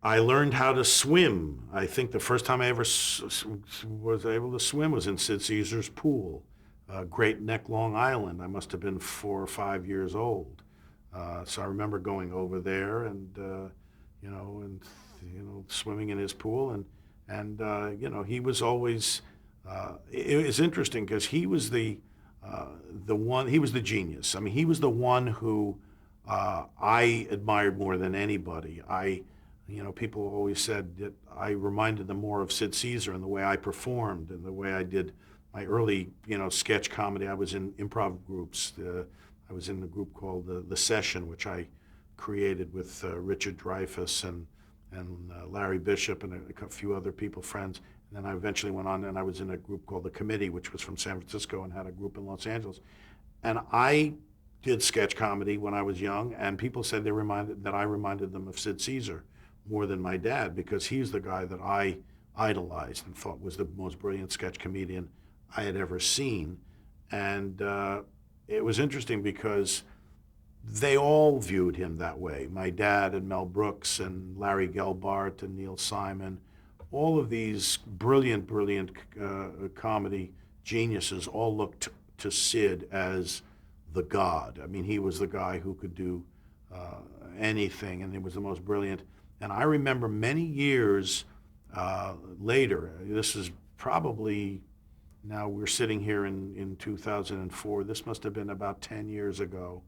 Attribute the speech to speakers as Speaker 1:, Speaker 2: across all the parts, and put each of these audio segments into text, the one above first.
Speaker 1: I learned how to swim. I think the first time I ever was able to swim was in Sid Caesar's pool, Great Neck, Long Island. I must have been 4 or 5 years old. So I remember going over there and, and swimming in his pool, and he was always. It was interesting because he was the one. He was the genius. I mean, he was the one who I admired more than anybody. People always said that I reminded them more of Sid Caesar in the way I performed and the way I did my early, sketch comedy. I was in improv groups. I was in a group called the Session, which I created with Richard Dreyfuss and Larry Bishop and a few other people, friends. And then I eventually went on and I was in a group called the Committee, which was from San Francisco and had a group in Los Angeles. And I did sketch comedy when I was young, and people said I reminded them of Sid Caesar more than my dad because he's the guy that I idolized and thought was the most brilliant sketch comedian I had ever seen. And it was interesting because they all viewed him that way. My dad and Mel Brooks and Larry Gelbart and Neil Simon, all of these brilliant, brilliant comedy geniuses all looked to Sid as the god. I mean, he was the guy who could do anything, and he was the most brilliant. And I remember many years later, this is probably, now we're sitting here in 2004, this must have been about 10 years ago.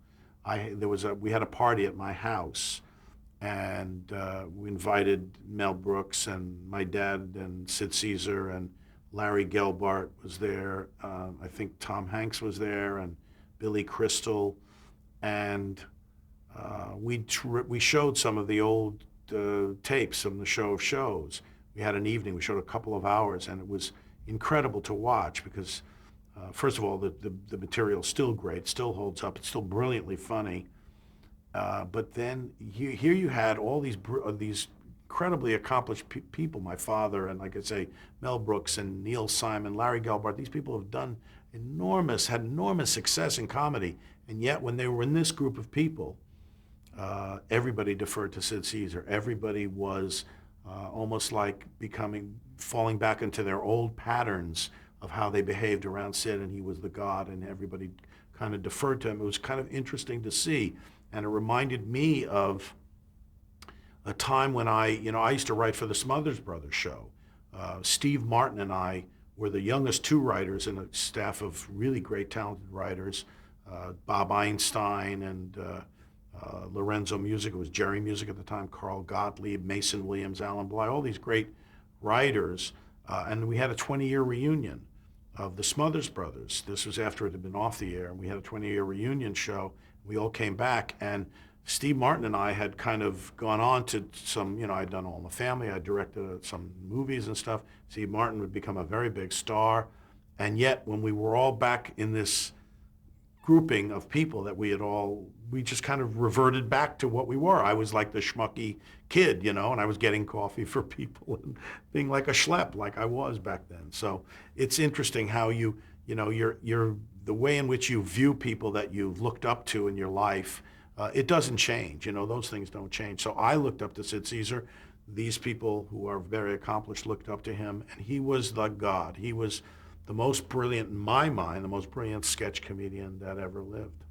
Speaker 1: We had a party at my house, and we invited Mel Brooks and my dad and Sid Caesar and Larry Gelbart was there. I think Tom Hanks was there and Billy Crystal, and we showed some of the old tapes from the Show of Shows. We had an evening. We showed a couple of hours, and it was incredible to watch because, first of all, the material's still great, still holds up, it's still brilliantly funny. But then here you had all these incredibly accomplished people. My father and, like I say, Mel Brooks and Neil Simon, Larry Gelbart. These people have had enormous success in comedy, and yet when they were in this group of people, everybody deferred to Sid Caesar. Everybody was almost like falling back into their old patterns of how they behaved around Sid, and he was the god, and everybody kind of deferred to him. It was kind of interesting to see, and it reminded me of a time when I used to write for the Smothers Brothers show. Steve Martin and I were the youngest two writers in a staff of really great, talented writers. Bob Einstein and Lorenzo Music, it was Jerry Music at the time, Carl Gottlieb, Mason Williams, Alan Bly, all these great writers. And we had a 20-year reunion of the Smothers Brothers. This was after it had been off the air, and we had a 20-year reunion show. We all came back, and Steve Martin and I had kind of gone on to some, I'd done All in the Family, I directed some movies and stuff. Steve Martin would become a very big star. And yet, when we were all back in this grouping of people that we just kind of reverted back to what we were. I was like the schmucky kid, and I was getting coffee for people and being like a schlep like I was back then. So it's interesting how you're the way in which you view people that you've looked up to in your life, it doesn't change. Those things don't change. So I looked up to Sid Caesar. These people who are very accomplished looked up to him, and he was the god. He was the most brilliant, in my mind, the most brilliant sketch comedian that ever lived.